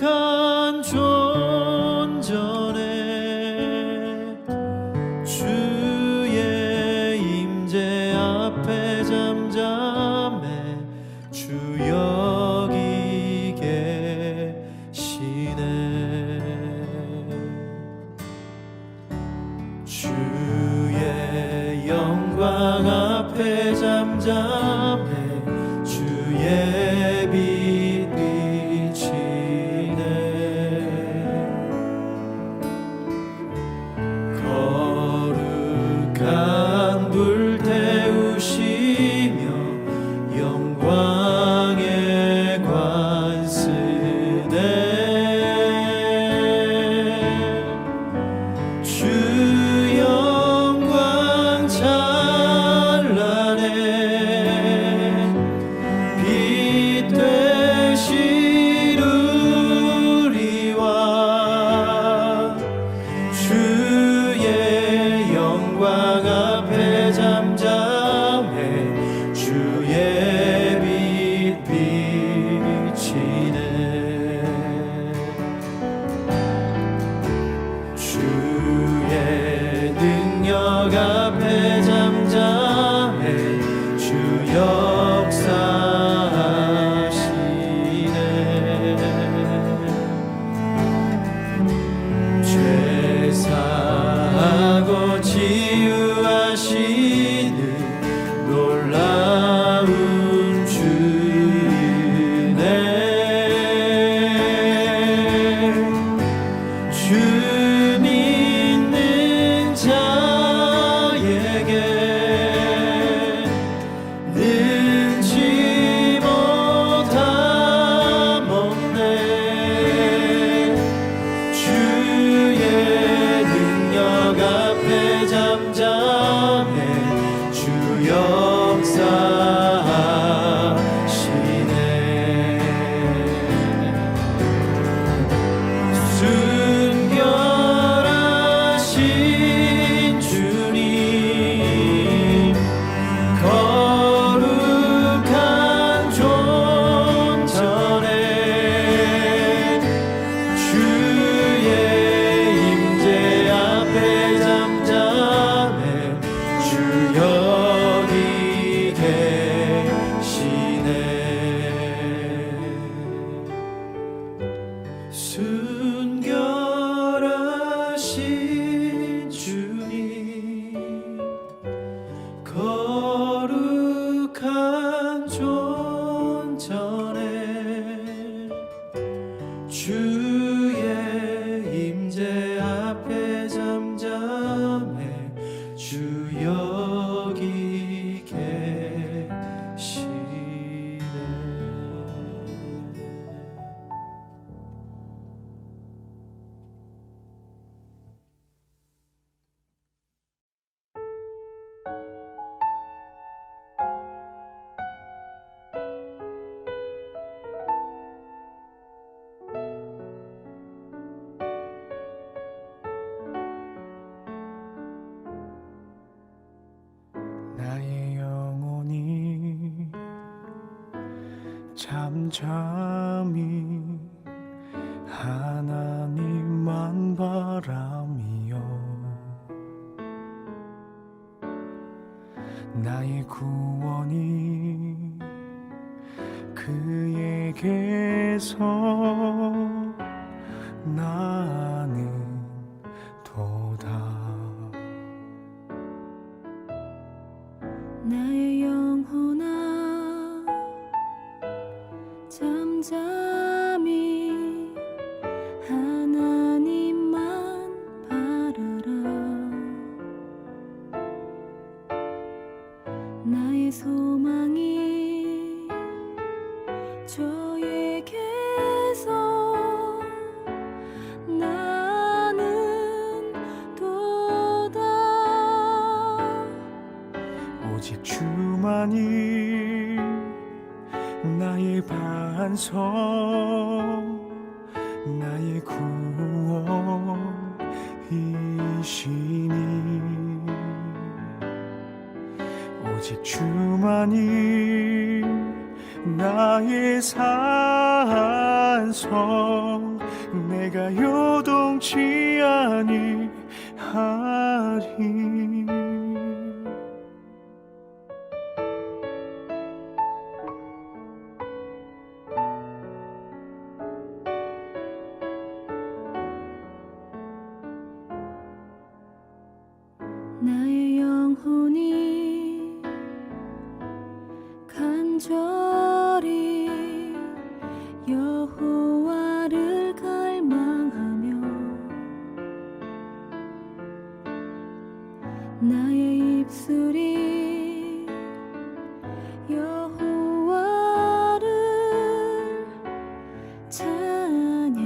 거룩한 존전에 주의 임재 앞에 잠잠해 주 여기 계시네. 주의 영광 앞에 잠잠해 주의 빛 비치네. 거룩한 불 태우시며 영광의 관 쓰네. 주 영광 찬란해 빛 되신 우리와 주의 영광 앞에 잠잠해 주의 빛 비치네. 주의 능력 앞에 잠잠해 주 역사하시네. 죄 사하고 치유하시는 놀라운 주이네. 주 믿는 자에게 능치 못함 없네. 주의 능력 앞에 잠잠해 주 역사하시네. 순결하신 주님 거룩한 존전에 주의 임재 앞에 잠잠해 주 여기 계시네. 순결하신 주님 거룩한 존전에 주의 임재 앞에 잠잠해 주 여기 계시네. 나의 영혼이 잠잠히 하나님만 바라며 나의 구원이 그에게서 나는 도다. 나의 영혼아 잠잠히 하나님만 바라라. 나의 소망이 주에게서 나는 도다. 오직 주만이 나의 반석 나의 구원이시니 오직 주만이 나의 산성 내가 요동치 아니하리. 나의 영혼이 간절히 여호와를 갈망하며 나의 입술이 여호와를 찬양하리.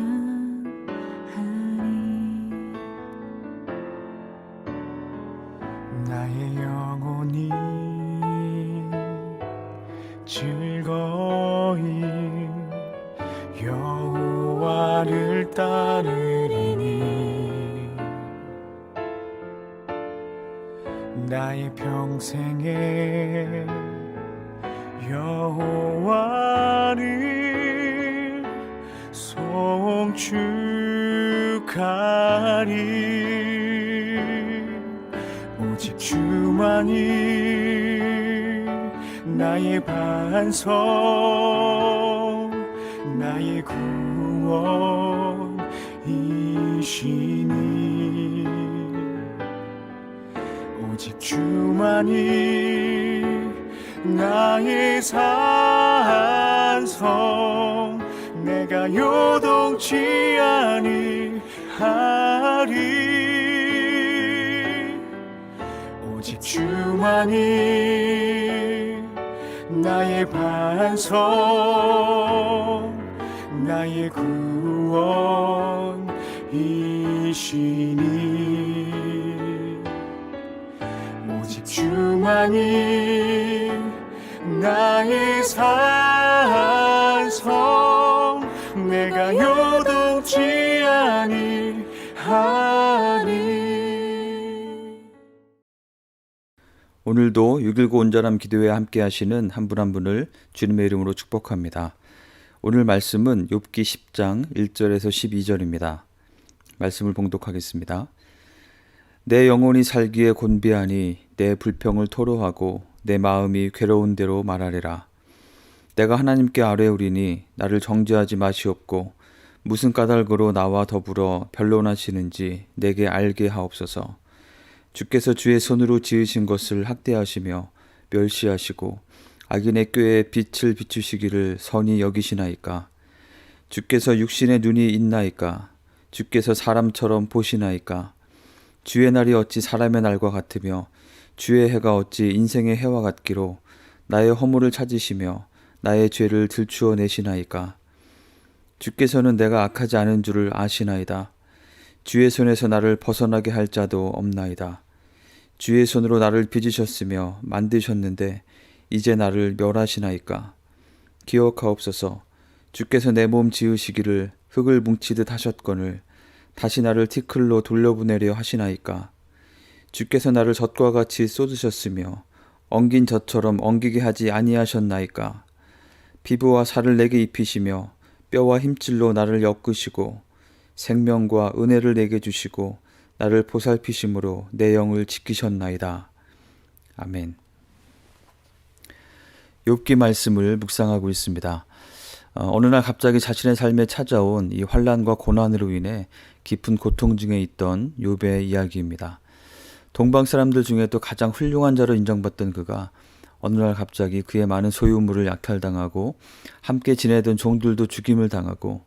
나의 영혼이 즐거이 여호와를 따르리니 나의 평생에 여호와를 송축하리. 오직 주만이 나의 반성 나의 구원이시니 오직 주만이 나의 산성 내가 요동치 아니하리. 오직 주만이 나의 반성 나의 구원이시니 오직 주만이 나의 산성 내가 요동치 아니하리. 오늘도 6.19 온전함 기도회에 함께 하시는 한 분 한 분을 주님의 이름으로 축복합니다. 오늘 말씀은 욥기 10장 1절에서 12절입니다. 말씀을 봉독하겠습니다. 내 영혼이 살기에 곤비하니 내 불평을 토로하고 내 마음이 괴로운 대로 말하리라. 내가 하나님께 아뢰우리니 나를 정죄하지 마시옵고 무슨 까닭으로 나와 더불어 변론하시는지 내게 알게 하옵소서. 주께서 주의 손으로 지으신 것을 학대하시며 멸시하시고 악인의 꾀에 빛을 비추시기를 선히 여기시나이까. 주께서 육신의 눈이 있나이까. 주께서 사람처럼 보시나이까. 주의 날이 어찌 사람의 날과 같으며 주의 해가 어찌 인생의 해와 같기로 나의 허물을 찾으시며 나의 죄를 들추어 내시나이까. 주께서는 내가 악하지 않은 줄을 아시나이다. 주의 손에서 나를 벗어나게 할 자도 없나이다. 주의 손으로 나를 빚으셨으며 만드셨는데 이제 나를 멸하시나이까. 기억하옵소서. 주께서 내 몸 지으시기를 흙을 뭉치듯 하셨거늘 다시 나를 티끌로 돌려보내려 하시나이까. 주께서 나를 젖과 같이 쏟으셨으며 엉긴 젖처럼 엉기게 하지 아니하셨나이까. 피부와 살을 내게 입히시며 뼈와 힘줄로 나를 엮으시고 생명과 은혜를 내게 주시고 나를 보살피심으로 내 영을 지키셨나이다. 아멘. 욥기 말씀을 묵상하고 있습니다. 어느 날 갑자기 자신의 삶에 찾아온 이 환난과 고난으로 인해 깊은 고통 중에 있던 욥의 이야기입니다. 동방 사람들 중에도 가장 훌륭한 자로 인정받던 그가 어느 날 갑자기 그의 많은 소유물을 약탈당하고 함께 지내던 종들도 죽임을 당하고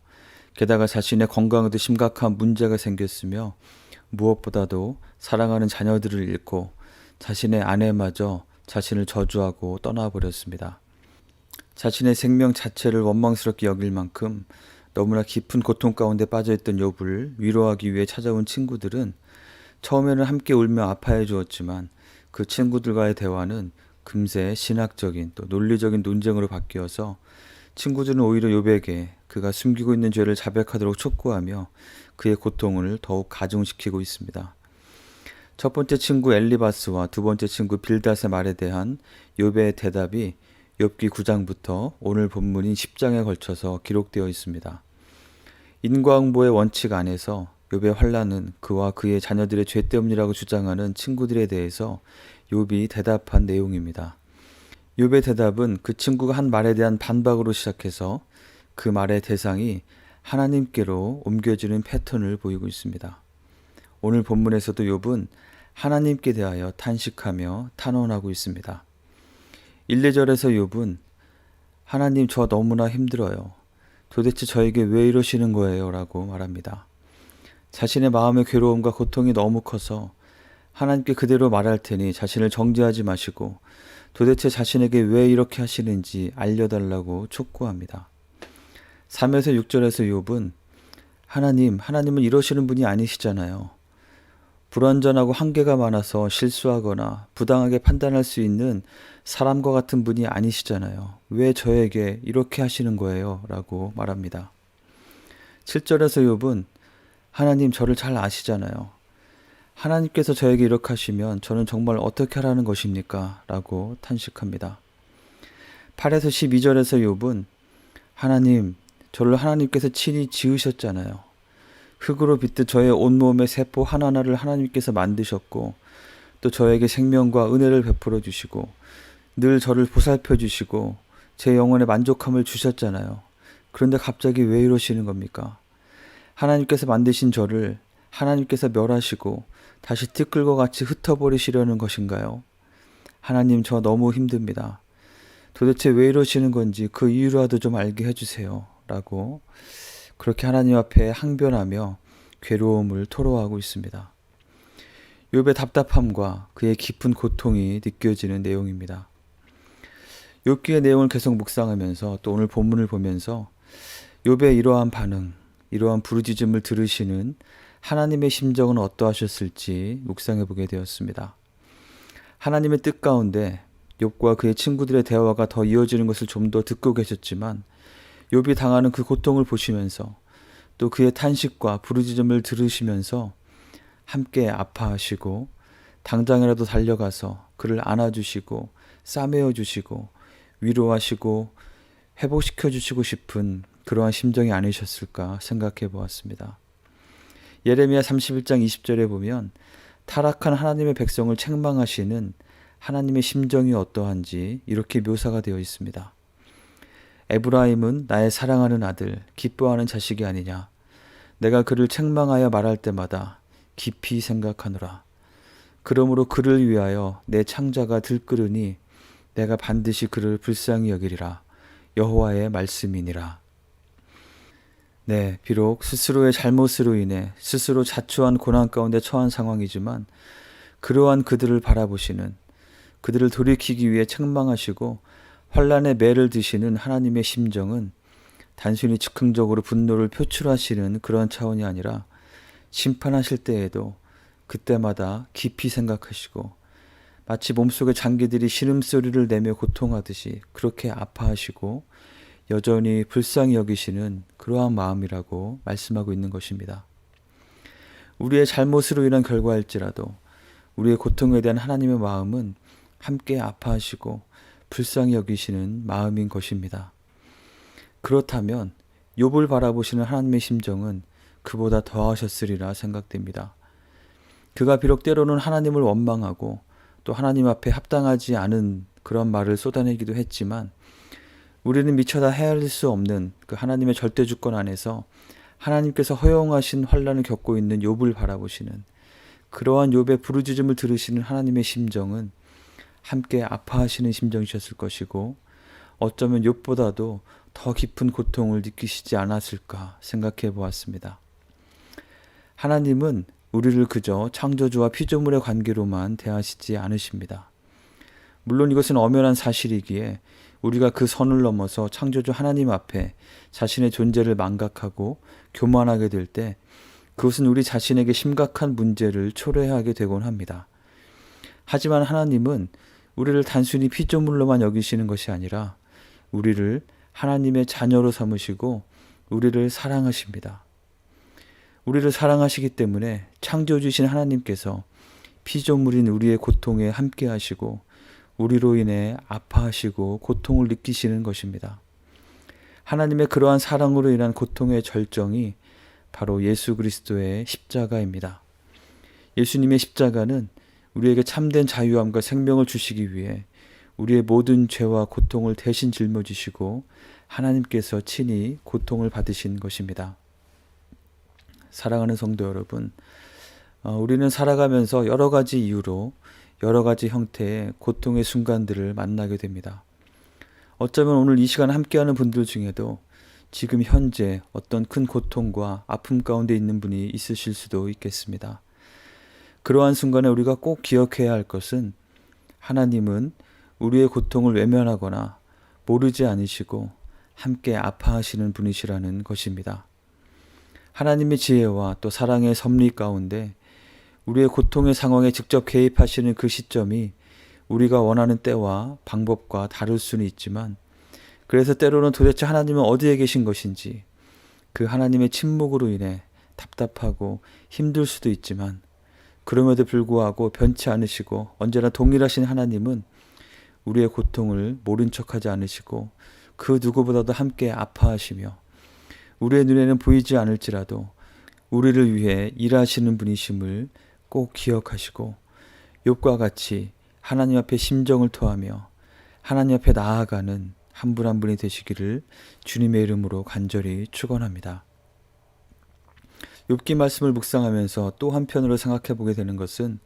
게다가 자신의 건강에도 심각한 문제가 생겼으며 무엇보다도 사랑하는 자녀들을 잃고 자신의 아내마저 자신을 저주하고 떠나버렸습니다. 자신의 생명 자체를 원망스럽게 여길 만큼 너무나 깊은 고통 가운데 빠져있던 욥을 위로하기 위해 찾아온 친구들은 처음에는 함께 울며 아파해 주었지만 그 친구들과의 대화는 금세 신학적인 또 논리적인 논쟁으로 바뀌어서 친구들은 오히려 욥에게 그가 숨기고 있는 죄를 자백하도록 촉구하며 그의 고통을 더욱 가중시키고 있습니다. 첫 번째 친구 엘리바스와 두 번째 친구 빌닷의 말에 대한 욥의 대답이 욥기 9장부터 오늘 본문인 10장에 걸쳐서 기록되어 있습니다. 인과응보의 원칙 안에서 욥의 환난은 그와 그의 자녀들의 죄 때문이라고 주장하는 친구들에 대해서 욥이 대답한 내용입니다. 욥의 대답은 그 친구가 한 말에 대한 반박으로 시작해서 그 말의 대상이 하나님께로 옮겨지는 패턴을 보이고 있습니다. 오늘 본문에서도 욥은 하나님께 대하여 탄식하며 탄원하고 있습니다. 1, 2절에서 욥은 하나님 저 너무나 힘들어요. 도대체 저에게 왜 이러시는 거예요? 라고 말합니다. 자신의 마음의 괴로움과 고통이 너무 커서 하나님께 그대로 말할 테니 자신을 정죄하지 마시고 도대체 자신에게 왜 이렇게 하시는지 알려달라고 촉구합니다. 3에서 6절에서 욥은 하나님은 이러시는 분이 아니시잖아요. 불완전하고 한계가 많아서 실수하거나 부당하게 판단할 수 있는 사람과 같은 분이 아니시잖아요. 왜 저에게 이렇게 하시는 거예요? 라고 말합니다. 7절에서 욥은 하나님 저를 잘 아시잖아요. 하나님께서 저에게 이렇게 하시면 저는 정말 어떻게 하라는 것입니까? 라고 탄식합니다. 8에서 12절에서 욥은 하나님, 저를 하나님께서 친히 지으셨잖아요. 흙으로 빗듯 저의 온몸의 세포 하나하나를 하나님께서 만드셨고 또 저에게 생명과 은혜를 베풀어 주시고 늘 저를 보살펴 주시고 제 영혼에 만족함을 주셨잖아요. 그런데 갑자기 왜 이러시는 겁니까? 하나님께서 만드신 저를 하나님께서 멸하시고 다시 티끌과 같이 흩어버리시려는 것인가요? 하나님 저 너무 힘듭니다. 도대체 왜 이러시는 건지 그 이유라도 좀 알게 해주세요. 라고 그렇게 하나님 앞에 항변하며 괴로움을 토로하고 있습니다. 욥의 답답함과 그의 깊은 고통이 느껴지는 내용입니다. 욥기의 내용을 계속 묵상하면서 또 오늘 본문을 보면서 욥의 이러한 반응, 이러한 부르짖음을 들으시는 하나님의 심정은 어떠하셨을지 묵상해 보게 되었습니다. 하나님의 뜻 가운데 욥과 그의 친구들의 대화가 더 이어지는 것을 좀 더 듣고 계셨지만 욥이 당하는 그 고통을 보시면서 또 그의 탄식과 부르짖음을 들으시면서 함께 아파하시고 당장이라도 달려가서 그를 안아주시고 싸매어 주시고 위로하시고 회복시켜 주시고 싶은 그러한 심정이 아니셨을까 생각해 보았습니다. 예레미야 31장 20절에 보면 타락한 하나님의 백성을 책망하시는 하나님의 심정이 어떠한지 이렇게 묘사가 되어 있습니다. 에브라임은 나의 사랑하는 아들, 기뻐하는 자식이 아니냐. 내가 그를 책망하여 말할 때마다 깊이 생각하노라. 그러므로 그를 위하여 내 창자가 들끓으니 내가 반드시 그를 불쌍히 여기리라. 여호와의 말씀이니라. 네, 비록 스스로의 잘못으로 인해 스스로 자초한 고난 가운데 처한 상황이지만 그러한 그들을 바라보시는, 그들을 돌이키기 위해 책망하시고 환난의 매를 드시는 하나님의 심정은 단순히 즉흥적으로 분노를 표출하시는 그런 차원이 아니라 심판하실 때에도 그때마다 깊이 생각하시고 마치 몸속의 장기들이 신음소리를 내며 고통하듯이 그렇게 아파하시고 여전히 불쌍히 여기시는 그러한 마음이라고 말씀하고 있는 것입니다. 우리의 잘못으로 인한 결과일지라도 우리의 고통에 대한 하나님의 마음은 함께 아파하시고 불쌍히 여기시는 마음인 것입니다. 그렇다면 욥을 바라보시는 하나님의 심정은 그보다 더하셨으리라 생각됩니다. 그가 비록 때로는 하나님을 원망하고 또 하나님 앞에 합당하지 않은 그런 말을 쏟아내기도 했지만 우리는 미처 다 헤아릴 수 없는 그 하나님의 절대 주권 안에서 하나님께서 허용하신 환난을 겪고 있는 욥을 바라보시는 그러한 욥의 부르짖음을 들으시는 하나님의 심정은 함께 아파하시는 심정이셨을 것이고 어쩌면 욥보다도 더 깊은 고통을 느끼시지 않았을까 생각해 보았습니다. 하나님은 우리를 그저 창조주와 피조물의 관계로만 대하시지 않으십니다. 물론 이것은 엄연한 사실이기에 우리가 그 선을 넘어서 창조주 하나님 앞에 자신의 존재를 망각하고 교만하게 될 때 그것은 우리 자신에게 심각한 문제를 초래하게 되곤 합니다. 하지만 하나님은 우리를 단순히 피조물로만 여기시는 것이 아니라 우리를 하나님의 자녀로 삼으시고 우리를 사랑하십니다. 우리를 사랑하시기 때문에 창조주신 하나님께서 피조물인 우리의 고통에 함께 하시고 우리로 인해 아파하시고 고통을 느끼시는 것입니다. 하나님의 그러한 사랑으로 인한 고통의 절정이 바로 예수 그리스도의 십자가입니다. 예수님의 십자가는 우리에게 참된 자유함과 생명을 주시기 위해 우리의 모든 죄와 고통을 대신 짊어지시고 하나님께서 친히 고통을 받으신 것입니다. 사랑하는 성도 여러분, 우리는 살아가면서 여러 가지 이유로 여러 가지 형태의 고통의 순간들을 만나게 됩니다. 어쩌면 오늘 이 시간 함께하는 분들 중에도 지금 현재 어떤 큰 고통과 아픔 가운데 있는 분이 있으실 수도 있겠습니다. 그러한 순간에 우리가 꼭 기억해야 할 것은 하나님은 우리의 고통을 외면하거나 모르지 않으시고 함께 아파하시는 분이시라는 것입니다. 하나님의 지혜와 또 사랑의 섭리 가운데 우리의 고통의 상황에 직접 개입하시는 그 시점이 우리가 원하는 때와 방법과 다를 수는 있지만, 그래서 때로는 도대체 하나님은 어디에 계신 것인지 그 하나님의 침묵으로 인해 답답하고 힘들 수도 있지만, 그럼에도 불구하고 변치 않으시고 언제나 동일하신 하나님은 우리의 고통을 모른 척하지 않으시고 그 누구보다도 함께 아파하시며 우리의 눈에는 보이지 않을지라도 우리를 위해 일하시는 분이심을 꼭 기억하시고 욥과 같이 하나님 앞에 심정을 토하며 하나님 앞에 나아가는 한 분 한 분이 되시기를 주님의 이름으로 간절히 축원합니다. 욥기 말씀을 묵상하면서 또 한편으로 생각해 보게 되는 것은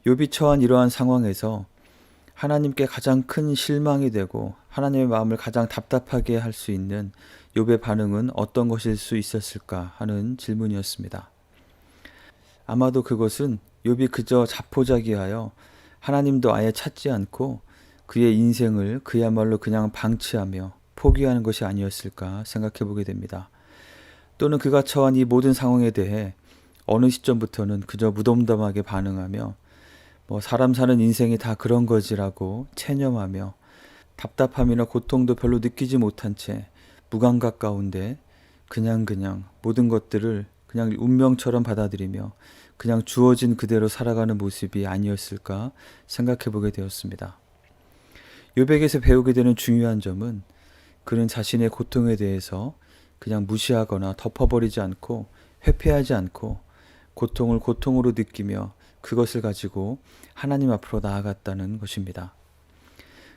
욥이 처한 이러한 상황에서 하나님께 가장 큰 실망이 되고 하나님의 마음을 가장 답답하게 할 수 있는 욥의 반응은 어떤 것일 수 있었을까 하는 질문이었습니다. 아마도 그것은 욥이 그저 자포자기하여 하나님도 아예 찾지 않고 그의 인생을 그야말로 그냥 방치하며 포기하는 것이 아니었을까 생각해 보게 됩니다. 또는 그가 처한 이 모든 상황에 대해 어느 시점부터는 그저 무덤덤하게 반응하며 사람 사는 인생이 다 그런 거지라고 체념하며 답답함이나 고통도 별로 느끼지 못한 채 무감각 가운데 그냥 모든 것들을 그냥 운명처럼 받아들이며 그냥 주어진 그대로 살아가는 모습이 아니었을까 생각해 보게 되었습니다. 욥에게서 배우게 되는 중요한 점은 그는 자신의 고통에 대해서 그냥 무시하거나 덮어버리지 않고 회피하지 않고 고통을 고통으로 느끼며 그것을 가지고 하나님 앞으로 나아갔다는 것입니다.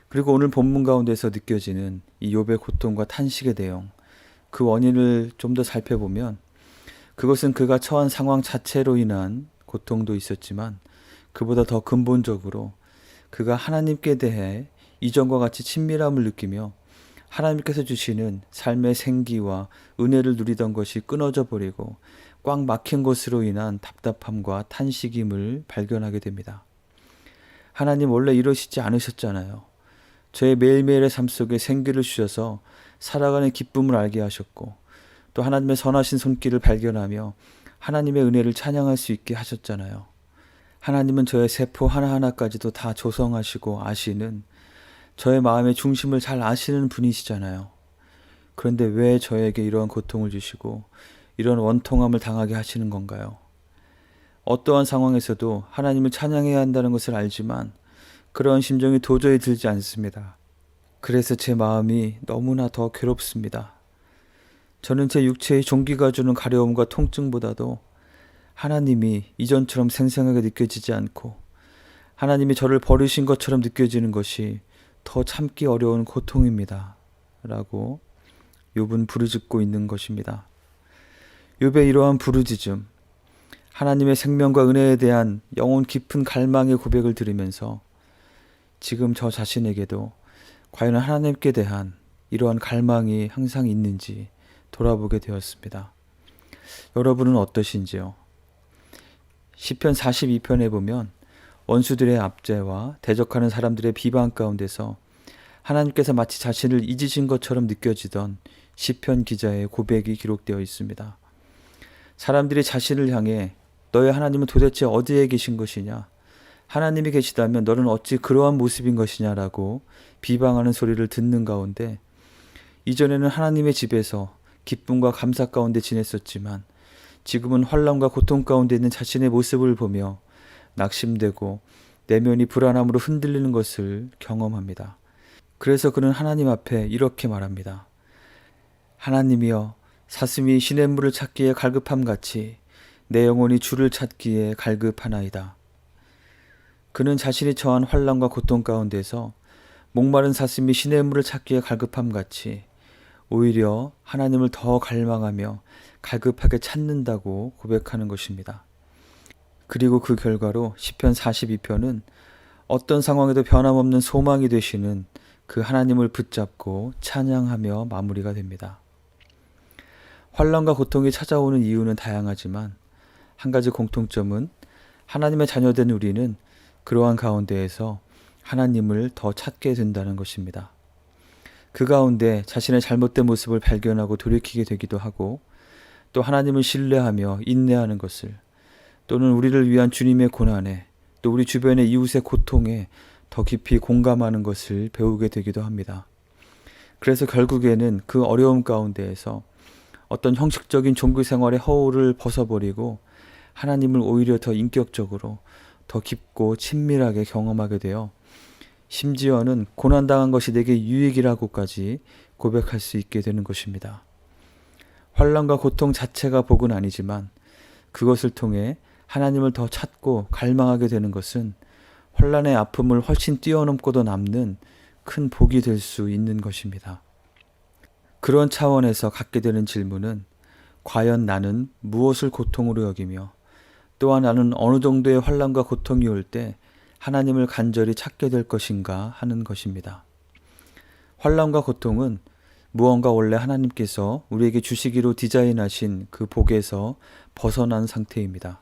그리고 오늘 본문 가운데서 느껴지는 이 욥의 고통과 탄식의 내용, 그 원인을 좀 더 살펴보면 그것은 그가 처한 상황 자체로 인한 고통도 있었지만 그보다 더 근본적으로 그가 하나님께 대해 이전과 같이 친밀함을 느끼며 하나님께서 주시는 삶의 생기와 은혜를 누리던 것이 끊어져 버리고 꽉 막힌 것으로 인한 답답함과 탄식임을 발견하게 됩니다. 하나님 원래 이러시지 않으셨잖아요. 저의 매일매일의 삶 속에 생기를 주셔서 살아가는 기쁨을 알게 하셨고 또 하나님의 선하신 손길을 발견하며 하나님의 은혜를 찬양할 수 있게 하셨잖아요. 하나님은 저의 세포 하나하나까지도 다 조성하시고 아시는 저의 마음의 중심을 잘 아시는 분이시잖아요. 그런데 왜 저에게 이러한 고통을 주시고 이런 원통함을 당하게 하시는 건가요? 어떠한 상황에서도 하나님을 찬양해야 한다는 것을 알지만 그런 심정이 도저히 들지 않습니다. 그래서 제 마음이 너무나 더 괴롭습니다. 저는 제 육체의 종기가 주는 가려움과 통증보다도 하나님이 이전처럼 생생하게 느껴지지 않고 하나님이 저를 버리신 것처럼 느껴지는 것이 더 참기 어려운 고통입니다. 라고 욥은 부르짖고 있는 것입니다. 욥의 이러한 부르짖음, 하나님의 생명과 은혜에 대한 영혼 깊은 갈망의 고백을 들으면서 지금 저 자신에게도 과연 하나님께 대한 이러한 갈망이 항상 있는지 돌아보게 되었습니다. 여러분은 어떠신지요? 시편 42편에 보면 원수들의 압제와 대적하는 사람들의 비방 가운데서 하나님께서 마치 자신을 잊으신 것처럼 느껴지던 시편 기자의 고백이 기록되어 있습니다. 사람들이 자신을 향해 너의 하나님은 도대체 어디에 계신 것이냐? 하나님이 계시다면 너는 어찌 그러한 모습인 것이냐라고 비방하는 소리를 듣는 가운데 이전에는 하나님의 집에서 기쁨과 감사 가운데 지냈었지만 지금은 환난과 고통 가운데 있는 자신의 모습을 보며 낙심되고 내면이 불안함으로 흔들리는 것을 경험합니다. 그래서 그는 하나님 앞에 이렇게 말합니다. 하나님이여, 사슴이 시냇물을 찾기에 갈급함같이 내 영혼이 주를 찾기에 갈급하나이다. 그는 자신이 처한 환난과 고통 가운데서 목마른 사슴이 시냇물을 찾기에 갈급함같이 오히려 하나님을 더 갈망하며 갈급하게 찾는다고 고백하는 것입니다. 그리고 그 결과로 시편 42편은 어떤 상황에도 변함없는 소망이 되시는 그 하나님을 붙잡고 찬양하며 마무리가 됩니다. 환난과 고통이 찾아오는 이유는 다양하지만 한 가지 공통점은 하나님의 자녀된 우리는 그러한 가운데에서 하나님을 더 찾게 된다는 것입니다. 그 가운데 자신의 잘못된 모습을 발견하고 돌이키게 되기도 하고 또 하나님을 신뢰하며 인내하는 것을 또는 우리를 위한 주님의 고난에 또 우리 주변의 이웃의 고통에 더 깊이 공감하는 것을 배우게 되기도 합니다. 그래서 결국에는 그 어려움 가운데에서 어떤 형식적인 종교 생활의 허울을 벗어버리고 하나님을 오히려 더 인격적으로 더 깊고 친밀하게 경험하게 되어 심지어는 고난당한 것이 내게 유익이라고까지 고백할 수 있게 되는 것입니다. 환난과 고통 자체가 복은 아니지만 그것을 통해 하나님을 더 찾고 갈망하게 되는 것은 환난의 아픔을 훨씬 뛰어넘고도 남는 큰 복이 될 수 있는 것입니다. 그런 차원에서 갖게 되는 질문은 과연 나는 무엇을 고통으로 여기며 또한 나는 어느 정도의 환난과 고통이 올 때 하나님을 간절히 찾게 될 것인가 하는 것입니다. 환난과 고통은 무언가 원래 하나님께서 우리에게 주시기로 디자인하신 그 복에서 벗어난 상태입니다.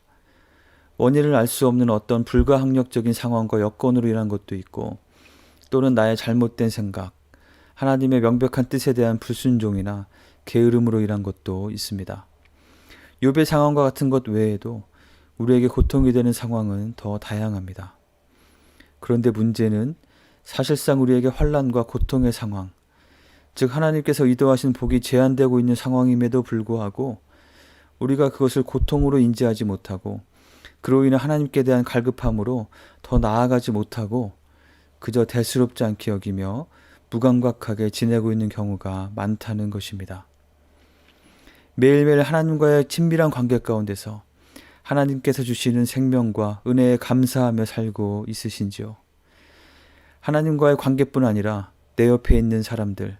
원인을 알 수 없는 어떤 불가항력적인 상황과 여건으로 인한 것도 있고 또는 나의 잘못된 생각, 하나님의 명백한 뜻에 대한 불순종이나 게으름으로 인한 것도 있습니다. 욥의 상황과 같은 것 외에도 우리에게 고통이 되는 상황은 더 다양합니다. 그런데 문제는 사실상 우리에게 환난과 고통의 상황, 즉 하나님께서 의도하신 복이 제한되고 있는 상황임에도 불구하고 우리가 그것을 고통으로 인지하지 못하고 그로 인해 하나님께 대한 갈급함으로 더 나아가지 못하고 그저 대수롭지 않게 여기며 무감각하게 지내고 있는 경우가 많다는 것입니다. 매일매일 하나님과의 친밀한 관계 가운데서 하나님께서 주시는 생명과 은혜에 감사하며 살고 있으신지요? 하나님과의 관계뿐 아니라 내 옆에 있는 사람들,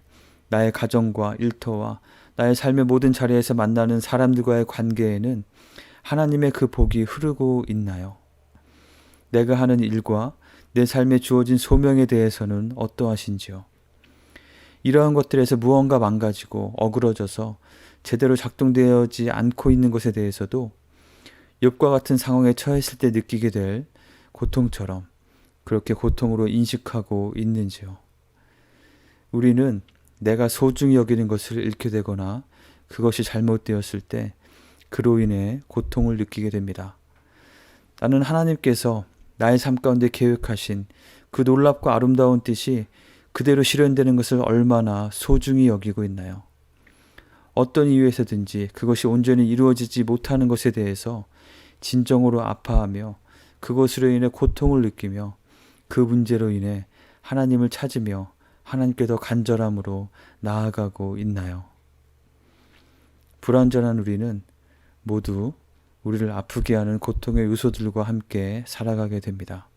나의 가정과 일터와 나의 삶의 모든 자리에서 만나는 사람들과의 관계에는 하나님의 그 복이 흐르고 있나요? 내가 하는 일과 내 삶에 주어진 소명에 대해서는 어떠하신지요? 이러한 것들에서 무언가 망가지고 어그러져서 제대로 작동되어지 않고 있는 것에 대해서도 욥과 같은 상황에 처했을 때 느끼게 될 고통처럼 그렇게 고통으로 인식하고 있는지요? 우리는 내가 소중히 여기는 것을 잃게 되거나 그것이 잘못되었을 때 그로 인해 고통을 느끼게 됩니다. 나는 하나님께서 나의 삶 가운데 계획하신 그 놀랍고 아름다운 뜻이 그대로 실현되는 것을 얼마나 소중히 여기고 있나요? 어떤 이유에서든지 그것이 온전히 이루어지지 못하는 것에 대해서 진정으로 아파하며 그것으로 인해 고통을 느끼며 그 문제로 인해 하나님을 찾으며 하나님께 더 간절함으로 나아가고 있나요? 불완전한 우리는 모두 우리를 아프게 하는 고통의 요소들과 함께 살아가게 됩니다.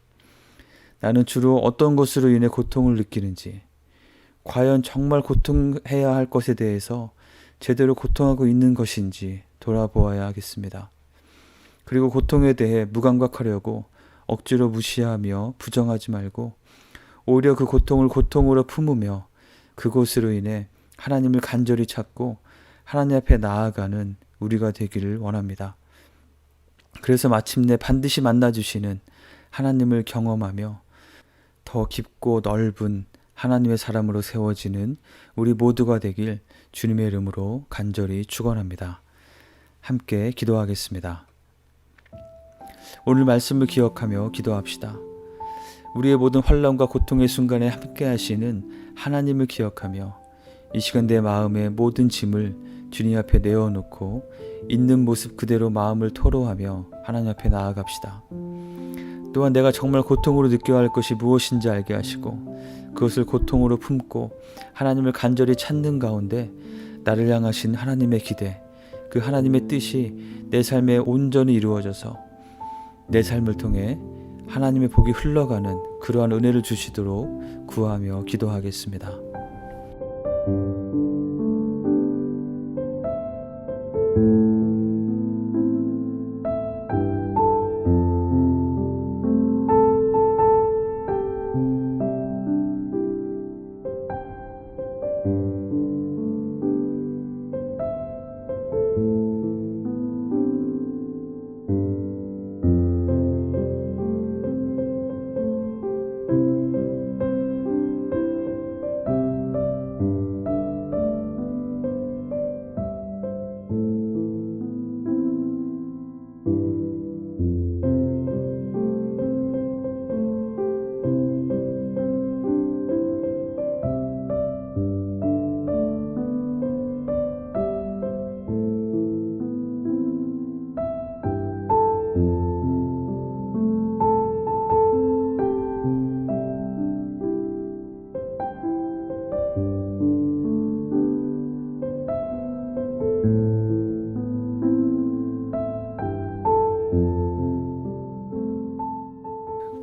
나는 주로 어떤 것으로 인해 고통을 느끼는지, 과연 정말 고통해야 할 것에 대해서 제대로 고통하고 있는 것인지 돌아보아야 하겠습니다. 그리고 고통에 대해 무감각하려고 억지로 무시하며 부정하지 말고 오히려 그 고통을 고통으로 품으며 그것으로 인해 하나님을 간절히 찾고 하나님 앞에 나아가는 우리가 되기를 원합니다. 그래서 마침내 반드시 만나주시는 하나님을 경험하며 더 깊고 넓은 하나님의 사람으로 세워지는 우리 모두가 되길 주님의 이름으로 간절히 축원합니다. 함께 기도하겠습니다. 오늘 말씀을 기억하며 기도합시다. 우리의 모든 환난과 고통의 순간에 함께 하시는 하나님을 기억하며 이 시간 내 마음의 모든 짐을 주님 앞에 내어놓고 있는 모습 그대로 마음을 토로하며 하나님 앞에 나아갑시다. 또한 내가 정말 고통으로 느껴야 할 것이 무엇인지 알게 하시고 그것을 고통으로 품고 하나님을 간절히 찾는 가운데 나를 향하신 하나님의 기대, 그 하나님의 뜻이 내 삶에 온전히 이루어져서 내 삶을 통해 하나님의 복이 흘러가는 그러한 은혜를 주시도록 구하며 기도하겠습니다.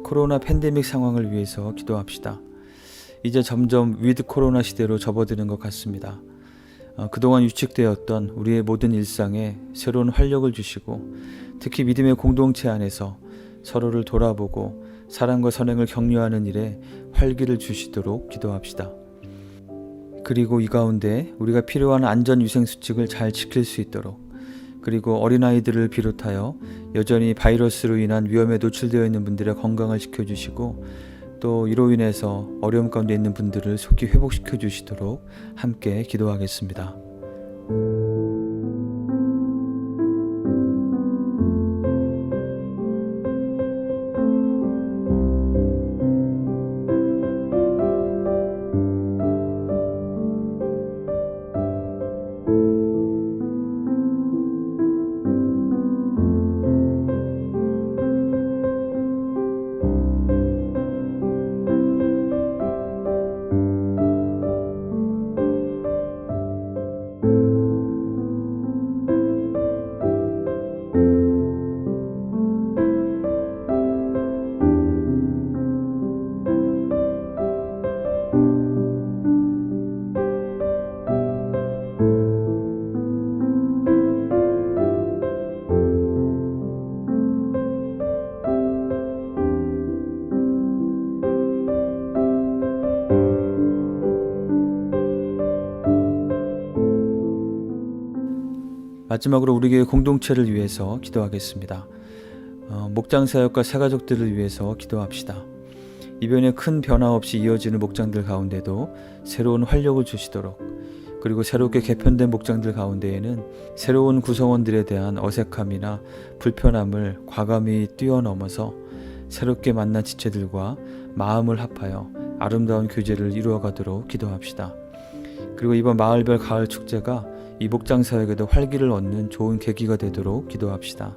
코로나 팬데믹 상황을 위해서 기도합시다. 이제 점점 위드 코로나 시대로 접어드는 것 같습니다. 그동안 유축되었던 우리의 모든 일상에 새로운 활력을 주시고 특히 믿음의 공동체 안에서 서로를 돌아보고 사랑과 선행을 격려하는 일에 활기를 주시도록 기도합시다. 그리고 이 가운데 우리가 필요한 안전위생수칙을 잘 지킬 수 있도록, 그리고 어린아이들을 비롯하여 여전히 바이러스로 인한 위험에 노출되어 있는 분들의 건강을 지켜주시고 또 이로 인해서 어려움 가운데 있는 분들을 속히 회복시켜 주시도록 함께 기도하겠습니다. 마지막으로 우리 교회 공동체를 위해서 기도하겠습니다. 목장사역과 새가족들을 위해서 기도합시다. 이변에 큰 변화 없이 이어지는 목장들 가운데도 새로운 활력을 주시도록, 그리고 새롭게 개편된 목장들 가운데에는 새로운 구성원들에 대한 어색함이나 불편함을 과감히 뛰어넘어서 새롭게 만난 지체들과 마음을 합하여 아름다운 교제를 이루어가도록 기도합시다. 그리고 이번 마을별 가을 축제가 이 목장사역에도 활기를 얻는 좋은 계기가 되도록 기도합시다.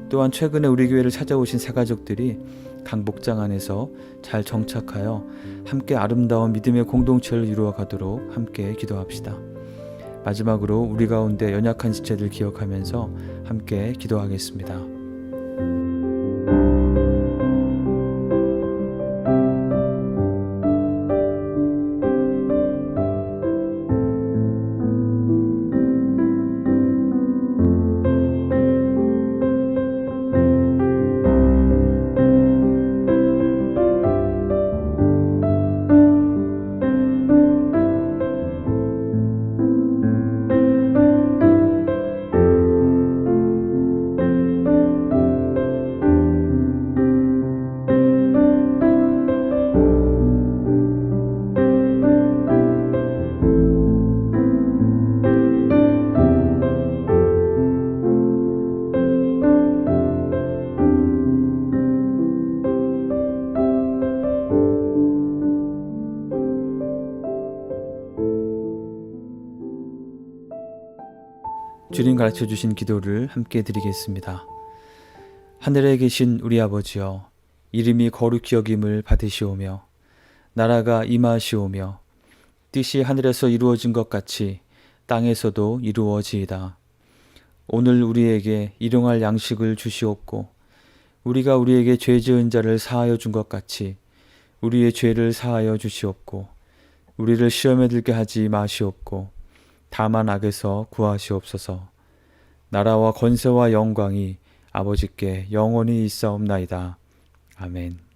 또한 최근에 우리 교회를 찾아오신 새가족들이 각 목장 안에서 잘 정착하여 함께 아름다운 믿음의 공동체를 이루어 가도록 함께 기도합시다. 마지막으로 우리 가운데 연약한 지체들 기억하면서 함께 기도하겠습니다. 주님 가르쳐주신 기도를 함께 드리겠습니다. 하늘에 계신 우리 아버지여, 이름이 거룩히 여김을 받으시오며 나라가 임하시오며 뜻이 하늘에서 이루어진 것 같이 땅에서도 이루어지이다. 오늘 우리에게 일용할 양식을 주시옵고 우리가 우리에게 죄 지은 자를 사하여 준 것 같이 우리의 죄를 사하여 주시옵고 우리를 시험에 들게 하지 마시옵고 다만 악에서 구하시옵소서. 나라와 권세와 영광이 아버지께 영원히 있사옵나이다. 아멘.